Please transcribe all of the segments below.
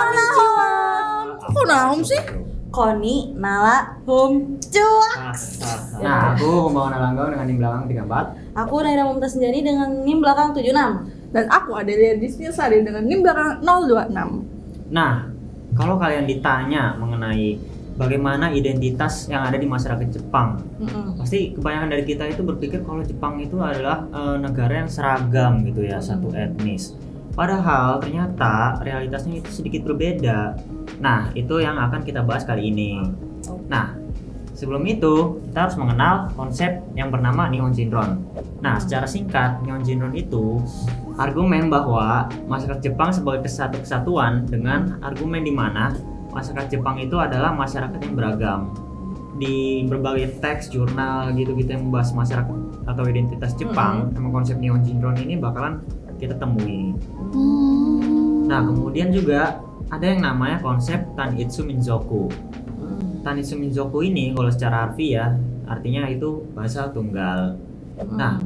Konnichiwa. Kok Nahum sih? Koni, Nala, Hum, Cuaks. Nah, aku Kumbawan Alanggau dengan NIM belakang 34. Aku Naira Mumtaz Senjani dengan NIM belakang 76. Dan aku Adelia Disniasari dengan NIM belakang 026. Nah, kalau kalian ditanya mengenai bagaimana identitas yang ada di masyarakat Jepang, pasti kebanyakan dari kita itu berpikir kalau Jepang itu adalah negara yang seragam gitu ya, satu etnis. Padahal ternyata realitasnya itu sedikit berbeda. Nah, itu yang akan kita bahas kali ini. Nah, sebelum itu kita harus mengenal konsep yang bernama Nihon Shinron. Nah, secara singkat, Nihon Shinron itu argumen bahwa masyarakat Jepang sebagai satu kesatuan dengan argumen di mana masyarakat Jepang itu adalah masyarakat yang beragam. Di berbagai teks, jurnal gitu-gitu yang membahas masyarakat atau identitas Jepang, emang konsep Nihon Shinron ini bakalan kita temui. Nah, kemudian juga ada yang namanya konsep Tanitsu Minzoku. Tanitsu Minzoku ini kalau secara harfiah artinya itu bahasa tunggal. Nah,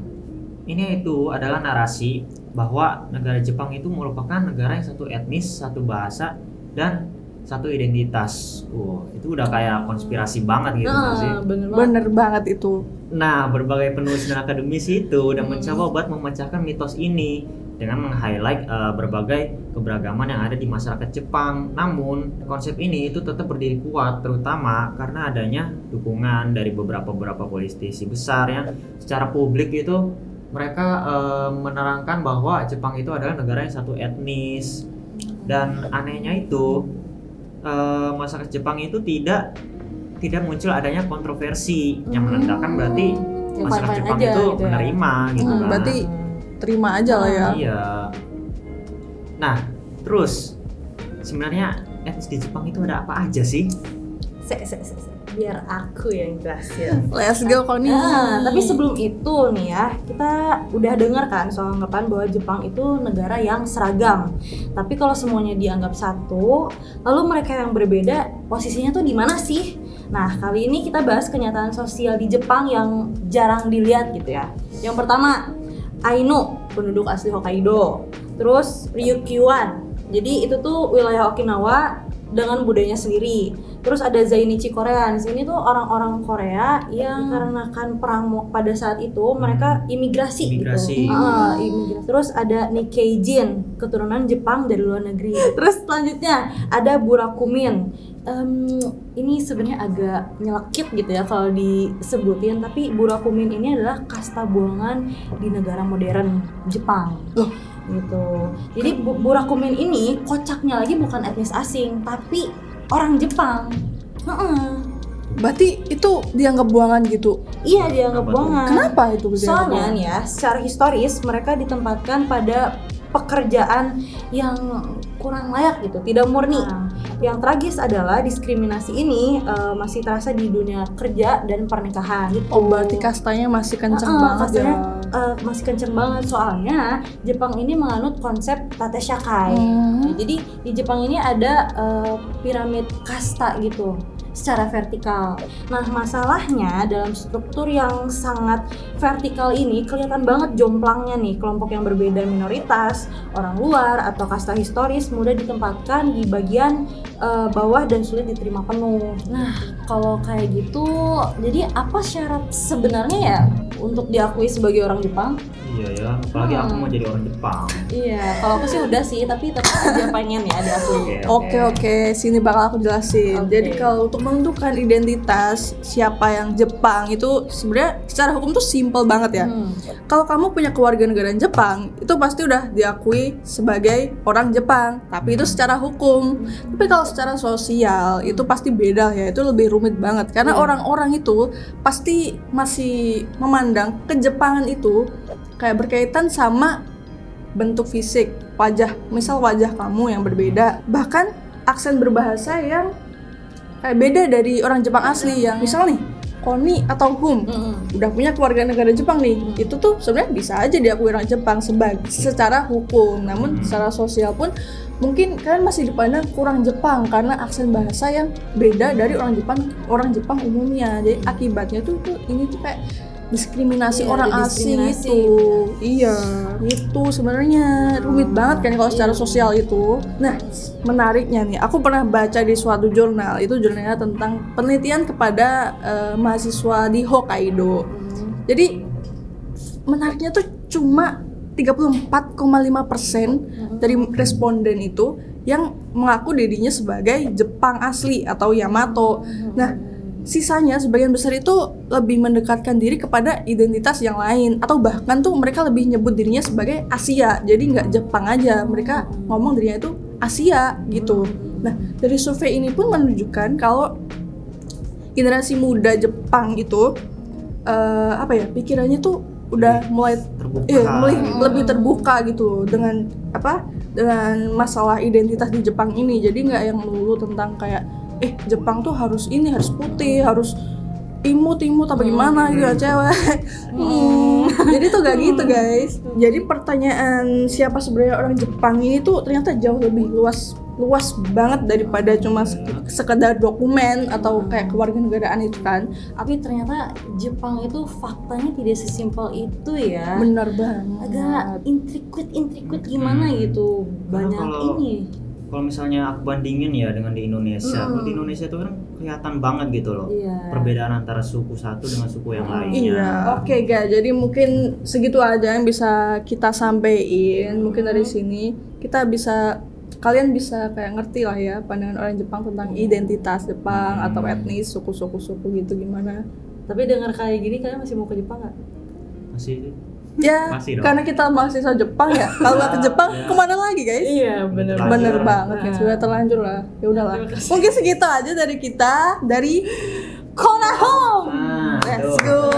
ini itu adalah narasi bahwa negara Jepang itu merupakan negara yang satu etnis, satu bahasa, dan satu identitas. Itu udah kayak konspirasi banget gitu nggak sih? Bener banget itu. Nah, berbagai penulis dan akademisi itu udah mencoba buat memecahkan mitos ini dengan meng-highlight berbagai keberagaman yang ada di masyarakat Jepang. Namun, konsep ini itu tetap berdiri kuat, terutama karena adanya dukungan dari beberapa politisi besar yang secara publik itu mereka menerangkan bahwa Jepang itu adalah negara yang satu etnis. Dan anehnya itu masyarakat Jepang itu tidak muncul adanya kontroversi yang menandakan berarti masyarakat Jepang itu gitu menerima gitu kan. Berarti terima aja lah ya. Iya. Nah, terus sebenarnya etnis di Jepang itu ada apa aja sih? Biar aku yang jelasin. Let's go Koni. Tapi sebelum itu nih ya, kita udah dengar kan soal anggapan bahwa Jepang itu negara yang seragam. Tapi kalau semuanya dianggap satu, lalu mereka yang berbeda posisinya tuh di mana sih? Nah, kali ini kita bahas kenyataan sosial di Jepang yang jarang dilihat gitu ya. Yang pertama, Ainu, penduduk asli Hokkaido. Terus Ryukyuan. Jadi itu tuh wilayah Okinawa dengan budayanya sendiri. Terus ada Zainichi Korean. Di sini tuh orang-orang Korea yang dikarenakan perang pada saat itu mereka imigrasi. Gitu. Imigrasi. Terus ada Nikkeijin, keturunan Jepang dari luar negeri. Terus selanjutnya ada Burakumin. Ini sebenarnya agak nyelekit gitu ya kalau disebutin, tapi Burakumin ini adalah kasta buangan di negara modern Jepang. Gitu. Jadi Burakumin ini kocaknya lagi bukan etnis asing, tapi orang Jepang. Berarti itu dianggap buangan gitu? Iya, dianggap buangan. Kenapa itu? Soalnya nih ya, secara historis mereka ditempatkan pada pekerjaan yang kurang layak gitu, tidak murni. Yang tragis adalah diskriminasi ini masih terasa di dunia kerja dan pernikahan. Gitu. Oh, berarti kastanya masih kenceng banget ya? Masih kenceng banget, soalnya Jepang ini menganut konsep tateshakai. Jadi di Jepang ini ada piramid kasta gitu secara vertikal. Nah, masalahnya dalam struktur yang sangat vertikal ini kelihatan banget jomplangnya nih. Kelompok yang berbeda minoritas, orang luar atau kasta historis mudah ditempatkan di bagian bawah dan sulit diterima penuh. Nah, kalau kayak gitu, jadi apa syarat sebenarnya ya untuk diakui sebagai orang Jepang? Iya ya, apalagi aku mau jadi orang Jepang. Iya, kalau aku sih udah sih, tapi tetap aja pengen ya diakui. Oke, sini bakal aku jelasin. Jadi kalau untuk menentukan identitas siapa yang Jepang itu sebenarnya secara hukum tuh simple banget ya. Kalau kamu punya kewarganegaraan Jepang, itu pasti udah diakui sebagai orang Jepang. Tapi itu secara hukum. Tapi kalau secara sosial itu pasti beda ya. Itu lebih rumit banget karena orang-orang itu pasti masih memandang kejepangan itu kayak berkaitan sama bentuk fisik, wajah. Misal wajah kamu yang berbeda, bahkan aksen berbahasa yang kayak beda dari orang Jepang asli. Yang misal nih, Koni atau Hum udah punya keluarga negara Jepang nih, itu tuh sebenarnya bisa aja diakui orang Jepang secara hukum. Namun secara sosial pun mungkin kalian masih dipandang kurang Jepang karena aksen bahasa yang beda dari orang Jepang umumnya. Jadi akibatnya tuh ini tuh kayak diskriminasi Iya, orang ada asing diskriminasi. itu. Iya, itu sebenarnya rumit banget kan kalau secara sosial itu. Nah, menariknya nih, aku pernah baca di suatu jurnal, itu jurnalnya tentang penelitian kepada mahasiswa di Hokkaido. Jadi menariknya tuh cuma 34,5% dari responden itu yang mengaku dirinya sebagai Jepang asli atau Yamato. Nah, sisanya sebagian besar itu lebih mendekatkan diri kepada identitas yang lain, atau bahkan tuh mereka lebih nyebut dirinya sebagai Asia. Jadi nggak Jepang aja, mereka ngomong dirinya itu Asia gitu. Nah, dari survei ini pun menunjukkan kalau generasi muda Jepang itu pikirannya tuh udah mulai terbuka. lebih terbuka gitu dengan masalah identitas di Jepang ini. Jadi nggak yang melulu tentang kayak Jepang tuh harus ini, harus putih, harus imut apa gimana gitu ya cewek. Jadi tuh gak gitu guys. Jadi pertanyaan siapa sebenarnya orang Jepang ini tuh ternyata jauh lebih luas banget daripada cuma sekedar dokumen atau kayak kewarganegaraan itu kan. Tapi ternyata Jepang itu faktanya tidak sesimpel itu ya. Bener banget. Agak intrikut gimana gitu. Banyak Kalau misalnya aku bandingin ya dengan di Indonesia, kalau di Indonesia itu kan kelihatan banget gitu loh, perbedaan antara suku satu dengan suku yang lainnya. Iya. Oke guys, jadi mungkin segitu aja yang bisa kita sampaikan. Mungkin dari sini kalian bisa kayak ngerti lah ya pandangan orang Jepang tentang identitas Jepang atau etnis, suku gitu gimana. Tapi dengar kayak gini kalian masih mau ke Jepang nggak? Masih. Ya, Masih dong. karena kita mahasiswa Jepang ya. Kalau nggak ke Jepang, kemana lagi guys? Iya bener Banget ya, sudah terlanjur lah. Ya udahlah. Mungkin segitu aja dari kita dari Kona Home. Let's go.